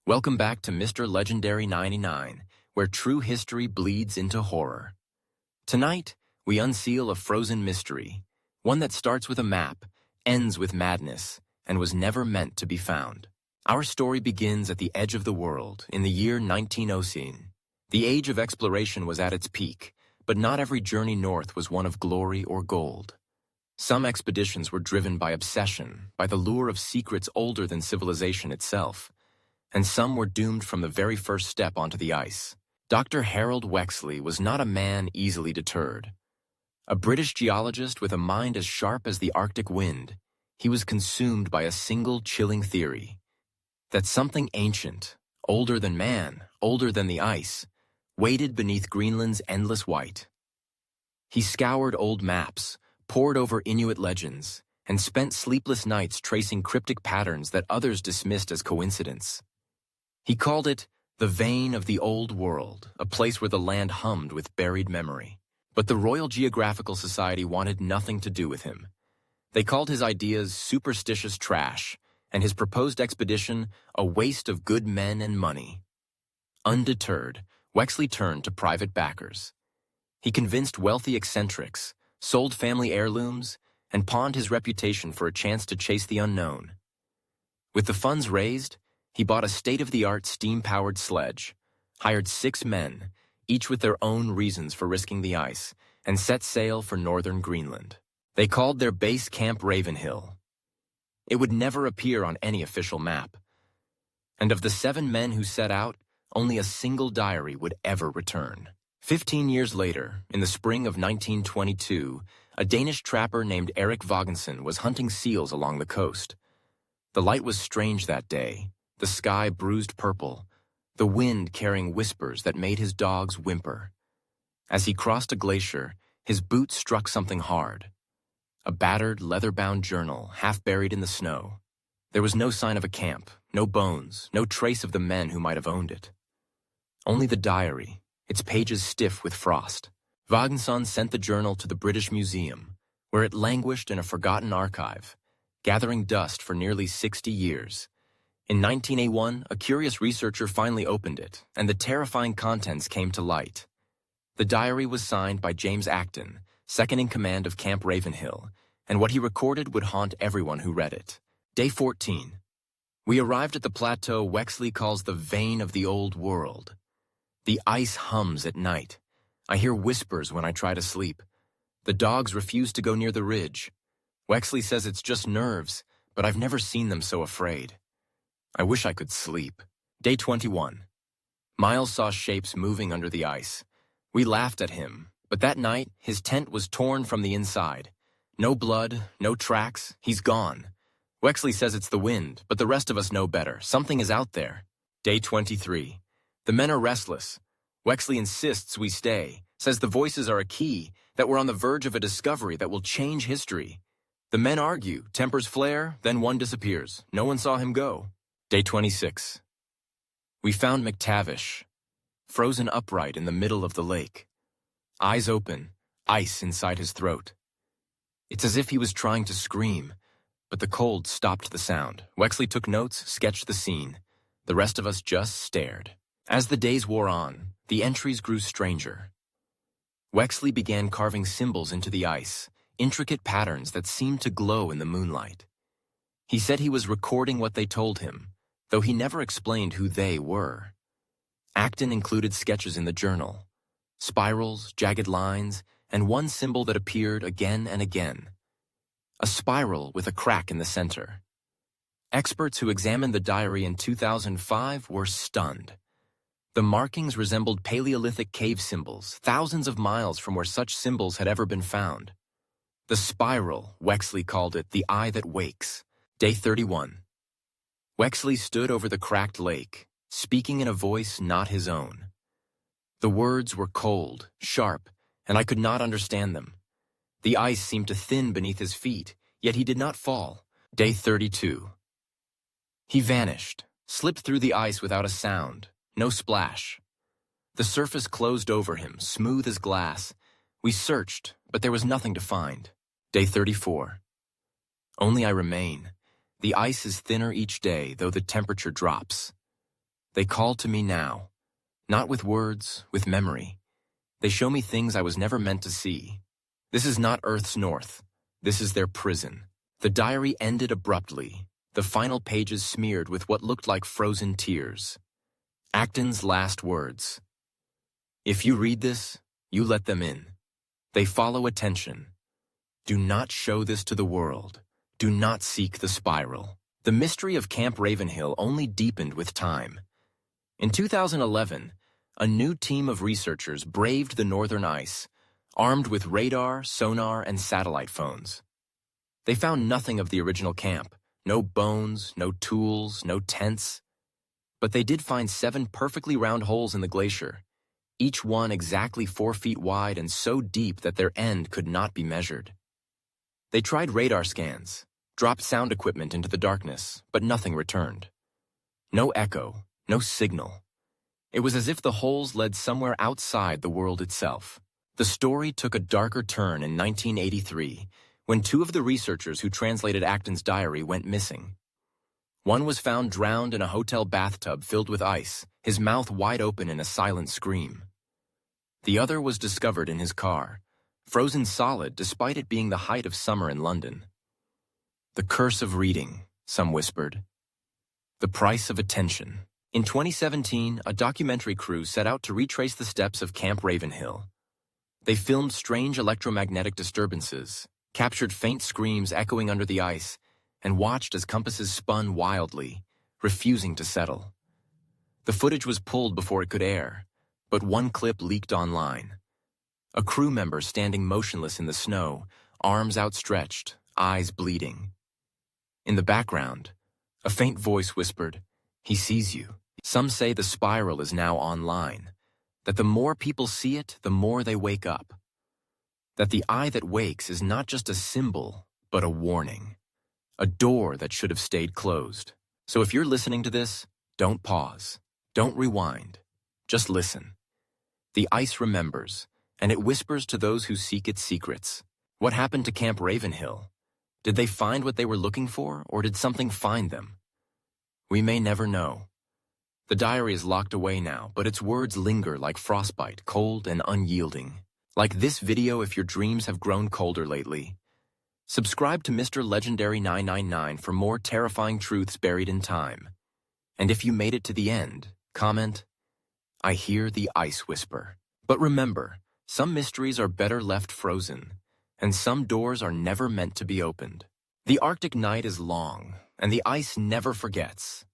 Welcome back to Mr. Legendary 99, where true history bleeds into horror. Tonight, we unseal a frozen mystery, one that starts with a map, ends with madness, and was never meant to be found. Our story begins at the edge of the world, in the year 1900. The age of exploration was at its peak, but not every journey north was one of glory or gold. Some expeditions were driven by obsession, by the lure of secrets older than civilization itself, and some were doomed from the very first step onto the ice. Dr. Harold Wexley was not a man easily deterred. A British geologist with a mind as sharp as the Arctic wind, he was consumed by a single chilling theory: that something ancient, older than man, older than the ice, waited beneath Greenland's endless white. He scoured old maps, pored over Inuit legends, and spent sleepless nights tracing cryptic patterns that others dismissed as coincidence. He called it the vein of the old world, a place where the land hummed with buried memory. But the Royal Geographical Society wanted nothing to do with him. They called his ideas superstitious trash, and his proposed expedition a waste of good men and money. Undeterred, Wexley turned to private backers. He convinced wealthy eccentrics, sold family heirlooms, and pawned his reputation for a chance to chase the unknown. With the funds raised, he bought a state-of-the-art steam-powered sledge, hired 6 men, each with their own reasons for risking the ice, and set sail for northern Greenland. They called their base Camp Ravenhill. It would never appear on any official map. And of the 7 men who set out, only a single diary would ever return. 15 years later, in the spring of 1922, a Danish trapper named Erik Vagensson was hunting seals along the coast. The light was strange that day, the sky bruised purple, the wind carrying whispers that made his dogs whimper. As he crossed a glacier, his boot struck something hard. A battered, leather-bound journal, half buried in the snow. There was no sign of a camp, no bones, no trace of the men who might have owned it. Only the diary, its pages stiff with frost. Vagensson sent the journal to the British Museum, where it languished in a forgotten archive, gathering dust for nearly 60 years. In 1901, a curious researcher finally opened it, and the terrifying contents came to light. The diary was signed by James Acton, second in command of Camp Ravenhill, and what he recorded would haunt everyone who read it. Day 14. We arrived at the plateau Wexley calls the vein of the old world. The ice hums at night. I hear whispers when I try to sleep. The dogs refuse to go near the ridge. Wexley says it's just nerves, but I've never seen them so afraid. I wish I could sleep. Day 21. Miles saw shapes moving under the ice. We laughed at him, but that night his tent was torn from the inside. No blood, no tracks, he's gone. Wexley says it's the wind, but the rest of us know better. Something is out there. Day 23. The men are restless. Wexley insists we stay, says the voices are a key, that we're on the verge of a discovery that will change history. The men argue, tempers flare, then one disappears. No one saw him go. Day 26. We found McTavish, frozen upright in the middle of the lake. Eyes open, ice inside his throat. It's as if he was trying to scream, but the cold stopped the sound. Wexley took notes, sketched the scene. The rest of us just stared. As the days wore on, the entries grew stranger. Wexley began carving symbols into the ice, intricate patterns that seemed to glow in the moonlight. He said he was recording what they told him, though he never explained who they were. Acton included sketches in the journal, spirals, jagged lines, and one symbol that appeared again and again. A spiral with a crack in the center. Experts who examined the diary in 2005 were stunned. The markings resembled Paleolithic cave symbols, thousands of miles from where such symbols had ever been found. The spiral, Wexley called it, the eye that wakes. Day 31. Wexley stood over the cracked lake, speaking in a voice not his own. The words were cold, sharp, and I could not understand them. The ice seemed to thin beneath his feet, yet he did not fall. Day 32. He vanished, slipped through the ice without a sound, no splash. The surface closed over him, smooth as glass. We searched, but there was nothing to find. Day 34. Only I remain. The ice is thinner each day, though the temperature drops. They call to me now, not with words, with memory. They show me things I was never meant to see. This is not Earth's north. This is their prison. The diary ended abruptly, the final pages smeared with what looked like frozen tears. Acton's last words. If you read this, you let them in. They follow attention. Do not show this to the world. Do not seek the spiral. The mystery of Camp Ravenhill only deepened with time. In 2011, a new team of researchers braved the northern ice, armed with radar, sonar, and satellite phones. They found nothing of the original camp, no bones, no tools, no tents. But they did find 7 perfectly round holes in the glacier, each one exactly 4 feet wide and so deep that their end could not be measured. They tried radar scans, dropped sound equipment into the darkness, but nothing returned. No echo, no signal. It was as if the holes led somewhere outside the world itself. The story took a darker turn in 1983, when 2 of the researchers who translated Acton's diary went missing. One was found drowned in a hotel bathtub filled with ice, his mouth wide open in a silent scream. The other was discovered in his car, frozen solid despite it being the height of summer in London. The curse of reading, some whispered. The price of attention. In 2017, a documentary crew set out to retrace the steps of Camp Ravenhill. They filmed strange electromagnetic disturbances, captured faint screams echoing under the ice, and watched as compasses spun wildly, refusing to settle. The footage was pulled before it could air, but one clip leaked online. A crew member standing motionless in the snow, arms outstretched, eyes bleeding. In the background, a faint voice whispered, "He sees you." Some say the spiral is now online, that the more people see it, the more they wake up. That the eye that wakes is not just a symbol, but a warning. A door that should have stayed closed. So if you're listening to this, don't pause. Don't rewind. Just listen. The ice remembers, and it whispers to those who seek its secrets. What happened to Camp Ravenhill? Did they find what they were looking for, or did something find them? We may never know. The diary is locked away now, but its words linger like frostbite, cold and unyielding. Like this video if your dreams have grown colder lately. Subscribe to Mr. Legendary 999 for more terrifying truths buried in time. And if you made it to the end, comment, "I hear the ice whisper." But remember, some mysteries are better left frozen, and some doors are never meant to be opened. The Arctic night is long, and the ice never forgets.